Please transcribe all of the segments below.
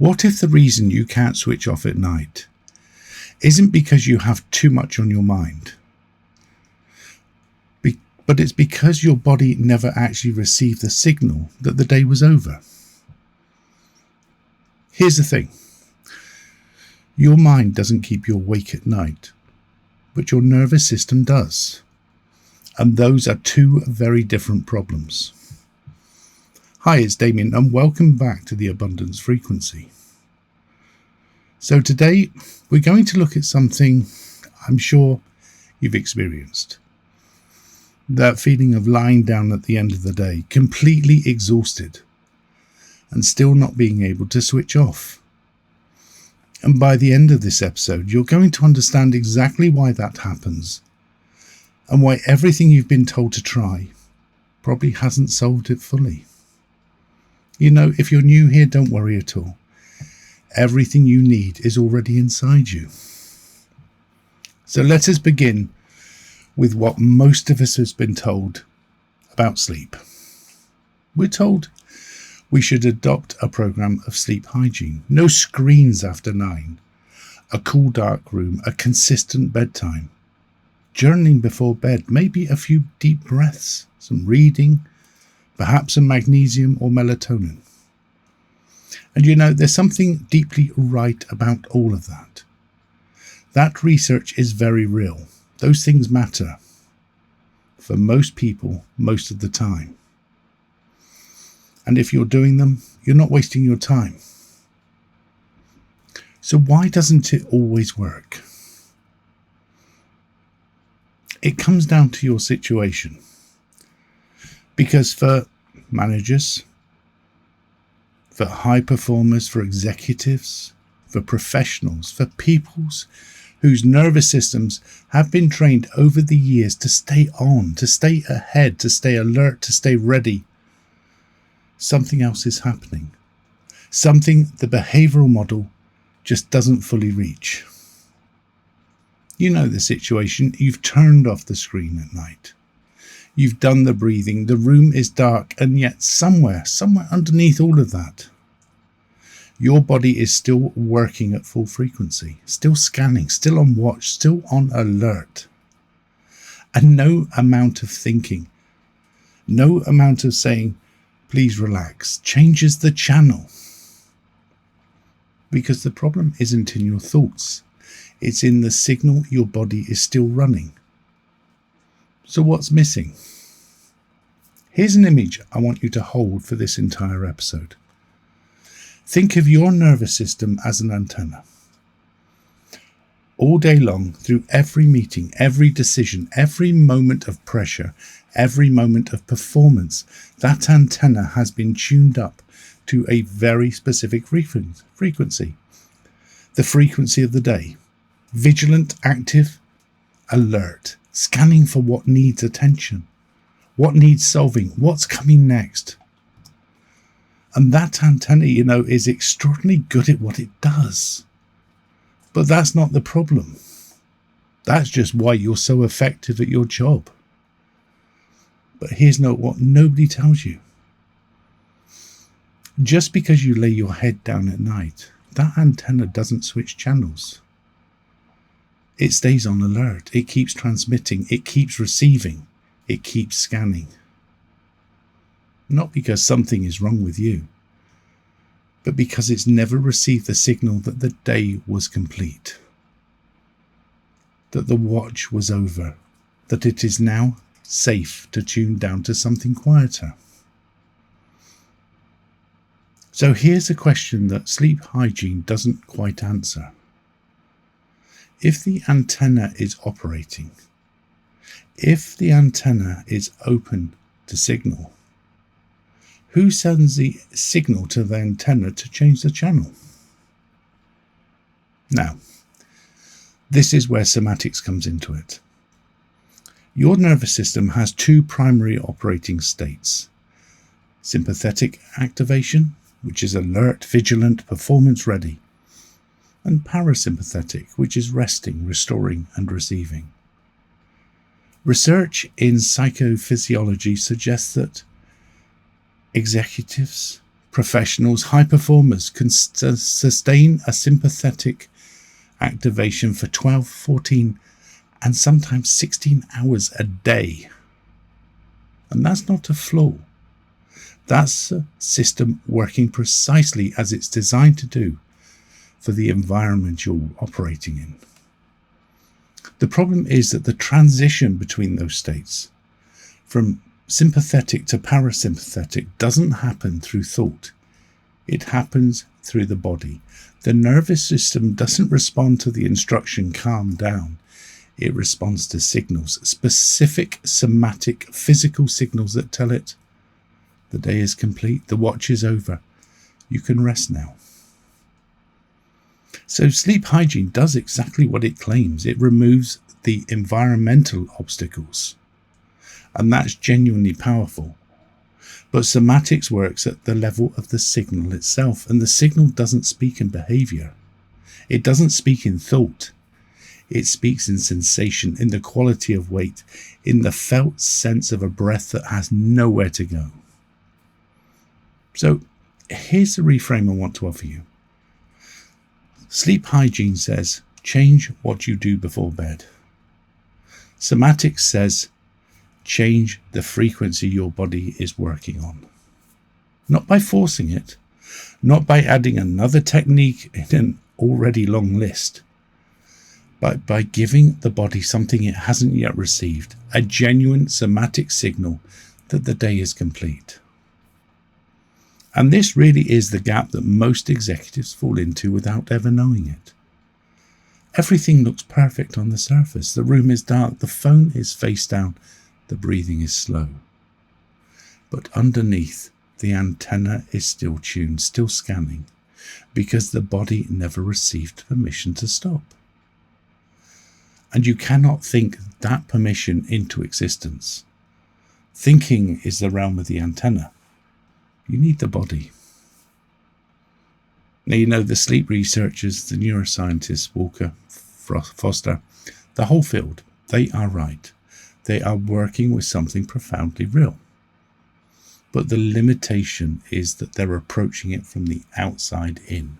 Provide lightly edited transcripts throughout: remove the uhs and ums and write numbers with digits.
What if the reason you can't switch off at night isn't because you have too much on your mind, but it's because your body never actually received the signal that the day was over? Here's the thing. Your mind doesn't keep you awake at night, but your nervous system does. And those are two very different problems. Hi, it's Damian, and welcome back to the Abundance Frequency. So today, we're going to look at something I'm sure you've experienced. That feeling of lying down at the end of the day, completely exhausted, and still not being able to switch off. And by the end of this episode, you're going to understand exactly why that happens, and why everything you've been told to try probably hasn't solved it fully. You know, if you're new here, don't worry at all. Everything you need is already inside you. So let us begin with what most of us has been told about sleep. We're told we should adopt a program of sleep hygiene. No screens after 9, a cool dark room, a consistent bedtime, journaling before bed, maybe a few deep breaths, some reading, perhaps some magnesium or melatonin. And you know, there's something deeply right about all of that. That research is very real. Those things matter for most people most of the time. And if you're doing them, you're not wasting your time. So why doesn't it always work? It comes down to your situation. Because for managers, for high performers, for executives, for professionals, for peoples whose nervous systems have been trained over the years to stay on, to stay ahead, to stay alert, to stay ready, something else is happening. Something the behavioral model just doesn't fully reach. You know the situation. You've turned off the screen at night. You've done the breathing. The room is dark, and yet somewhere underneath all of that, your body is still working at full frequency, still scanning, still on watch, still on alert. And no amount of thinking, no amount of saying, please relax, changes the channel. Because the problem isn't in your thoughts. It's in the signal your body is still running. So what's missing? Here's an image I want you to hold for this entire episode. Think of your nervous system as an antenna. All day long, through every meeting, every decision, every moment of pressure, every moment of performance, that antenna has been tuned up to a very specific frequency. The frequency of the day. Vigilant, active, alert, scanning for what needs attention, what needs solving, what's coming next. And that antenna, you know, is extraordinarily good at what it does. But that's not the problem. That's just why you're so effective at your job. But here's what nobody tells you. Just because you lay your head down at night, that antenna doesn't switch channels. It stays on alert. It keeps transmitting. It keeps receiving. It keeps scanning. Not because something is wrong with you, but because it's never received the signal that the day was complete, that the watch was over, that it is now safe to tune down to something quieter. So here's a question that sleep hygiene doesn't quite answer. If the antenna is operating, if the antenna is open to signal, who sends the signal to the antenna to change the channel? Now, this is where somatics comes into it. Your nervous system has two primary operating states. Sympathetic activation, which is alert, vigilant, performance ready, and parasympathetic, which is resting, restoring, and receiving. Research in psychophysiology suggests that executives, Professionals, high performers can sustain a sympathetic activation for 12, 14, and sometimes 16 hours a day. And that's not a flaw. That's a system working precisely as it's designed to do for the environment you're operating in. The problem is that the transition between those states, from sympathetic to parasympathetic, doesn't happen through thought. It happens through the body. The nervous system doesn't respond to the instruction, calm down. It responds to signals, specific somatic physical signals that tell it the day is complete, the watch is over, you can rest now. So sleep hygiene does exactly what it claims. It removes the environmental obstacles, and that's genuinely powerful. But somatics works at the level of the signal itself, and the signal doesn't speak in behavior. It doesn't speak in thought. It speaks in sensation, in the quality of weight, in the felt sense of a breath that has nowhere to go. So here's the reframe I want to offer you. Sleep hygiene says, change what you do before bed. Somatics says, change the frequency your body is working on. Not by forcing it, not by adding another technique in an already long list, but by giving the body something it hasn't yet received, a genuine somatic signal that the day is complete. And this really is the gap that most executives fall into without ever knowing it. Everything looks perfect on the surface. The room is dark, the phone is face down, the breathing is slow. But underneath, the antenna is still tuned, still scanning, because the body never received permission to stop. And you cannot think that permission into existence. Thinking is the realm of the antenna. You need the body. Now, you know, the sleep researchers, the neuroscientists, Walker, Foster, the whole field, they are right. They are working with something profoundly real. But the limitation is that they're approaching it from the outside in,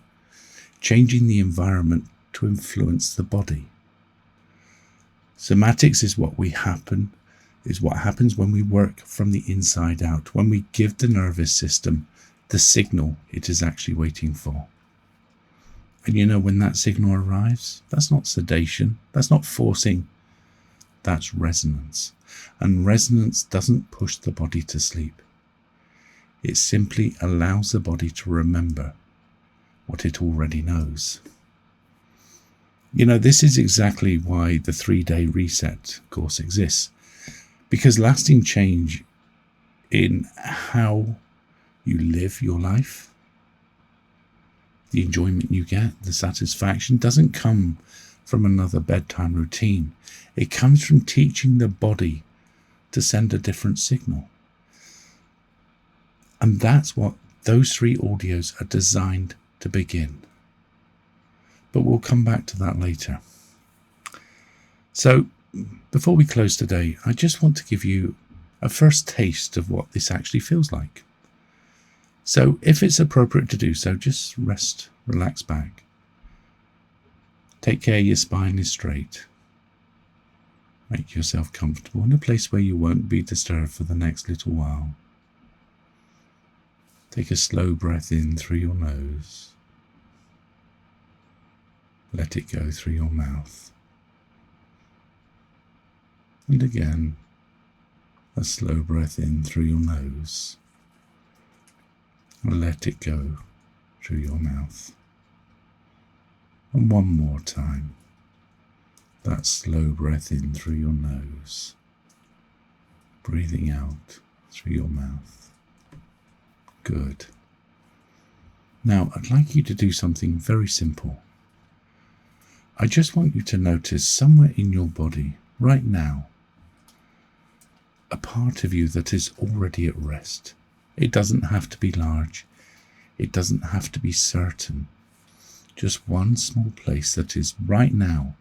changing the environment to influence the body. Somatics is what happens when we work from the inside out, when we give the nervous system the signal it is actually waiting for. And you know, when that signal arrives, that's not sedation, that's not forcing, that's resonance. And resonance doesn't push the body to sleep. It simply allows the body to remember what it already knows. You know, this is exactly why the 3-day reset course exists. Because lasting change in how you live your life, the enjoyment you get, the satisfaction, doesn't come from another bedtime routine. It comes from teaching the body to send a different signal. And that's what those 3 audios are designed to begin. But we'll come back to that later. So, before we close today, I just want to give you a first taste of what this actually feels like. So, if it's appropriate to do so, just rest, relax back. Take care your spine is straight. Make yourself comfortable in a place where you won't be disturbed for the next little while. Take a slow breath in through your nose. Let it go through your mouth. And again, a slow breath in through your nose. And let it go through your mouth. And one more time. That slow breath in through your nose. Breathing out through your mouth. Good. Now, I'd like you to do something very simple. I just want you to notice somewhere in your body, right now, a part of you that is already at rest. It doesn't have to be large. It doesn't have to be certain. Just one small place that is right now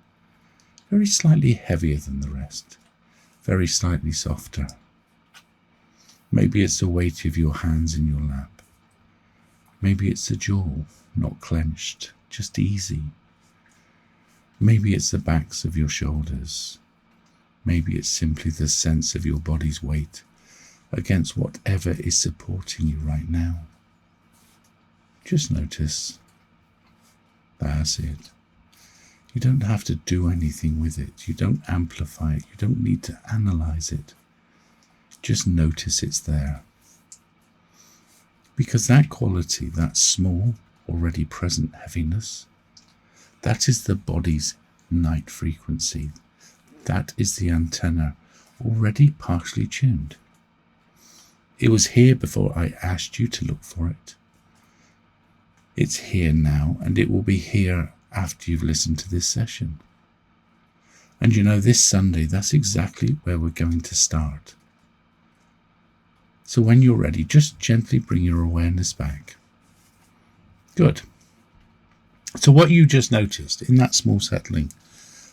very slightly heavier than the rest, very slightly softer. Maybe it's the weight of your hands in your lap. Maybe it's the jaw, not clenched, just easy. Maybe it's the backs of your shoulders. Maybe it's simply the sense of your body's weight against whatever is supporting you right now. Just notice. That's it. You don't have to do anything with it. You don't amplify it. You don't need to analyze it. Just notice it's there. Because that quality, that small, already present heaviness, that is the body's night frequency. That is the antenna already partially tuned. It was here before I asked you to look for it. It's here now, and it will be here after you've listened to this session. And you know, this Sunday, that's exactly where we're going to start. So when you're ready, just gently bring your awareness back. Good. So what you just noticed in that small settling,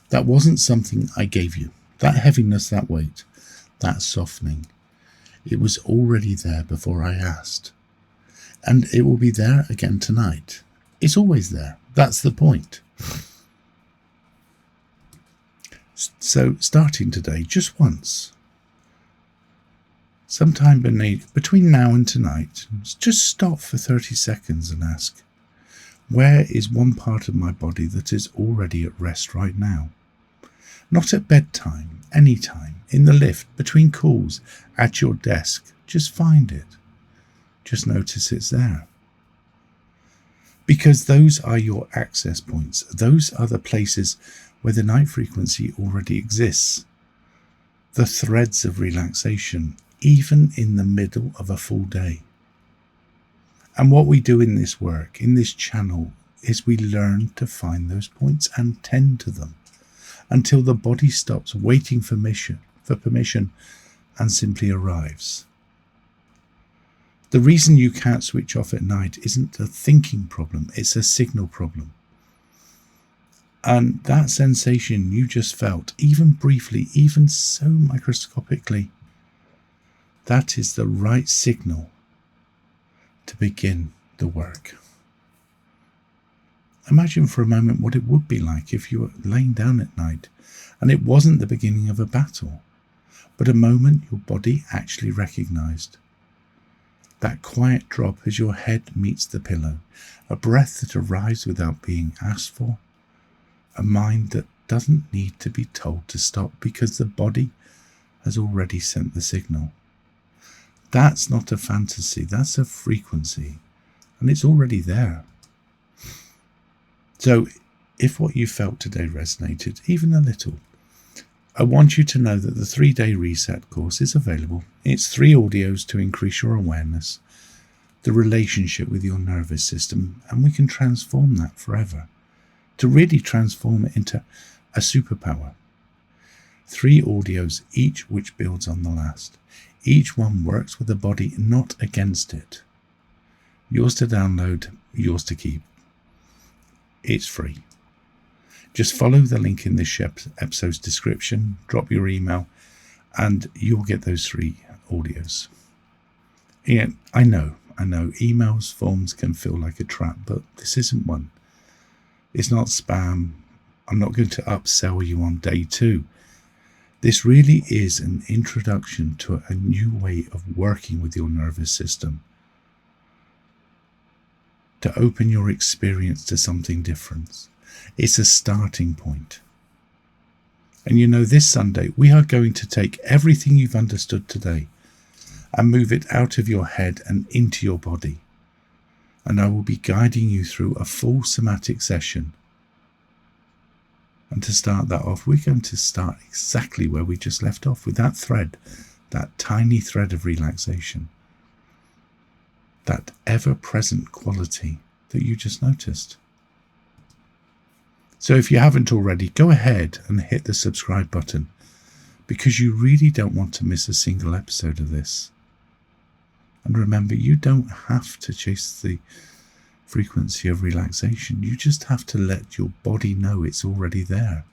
that wasn't something I gave you. That heaviness, that weight, that softening, it was already there before I asked. And it will be there again tonight. It's always there. That's the point. So starting today, just once, sometime between now and tonight, just stop for 30 seconds and ask, where is one part of my body that is already at rest right now? Not at bedtime, anytime, in the lift, between calls, at your desk. Just find it. Just notice it's there. Because those are your access points. Those are the places where the night frequency already exists. The threads of relaxation, even in the middle of a full day. And what we do in this work, in this channel, is we learn to find those points and tend to them until the body stops waiting for permission and simply arrives. The reason you can't switch off at night isn't a thinking problem, it's a signal problem. And that sensation you just felt, even briefly, even so microscopically, that is the right signal to begin the work. Imagine for a moment what it would be like if you were laying down at night and it wasn't the beginning of a battle, but a moment your body actually recognized. That quiet drop as your head meets the pillow, a breath that arrives without being asked for, a mind that doesn't need to be told to stop because the body has already sent the signal. That's not a fantasy, that's a frequency, and it's already there. So, if what you felt today resonated, even a little, I want you to know that the 3-day reset course is available. It's 3 audios to increase your awareness, the relationship with your nervous system, and we can transform that forever, to really transform it into a superpower. 3 audios, each which builds on the last. Each one works with the body, not against it. Yours to download, yours to keep. It's free. Just follow the link in this episode's description, drop your email, and you'll get those 3 audios. Yeah, I know, emails, forms can feel like a trap, but this isn't one. It's not spam. I'm not going to upsell you on day 2. This really is an introduction to a new way of working with your nervous system, to open your experience to something different. It's a starting point. And you know, this Sunday, we are going to take everything you've understood today and move it out of your head and into your body. And I will be guiding you through a full somatic session. And to start that off, we're going to start exactly where we just left off, with that thread, that tiny thread of relaxation, that ever-present quality that you just noticed. So if you haven't already, go ahead and hit the subscribe button, because you really don't want to miss a single episode of this. And remember, you don't have to chase the frequency of relaxation. You just have to let your body know it's already there.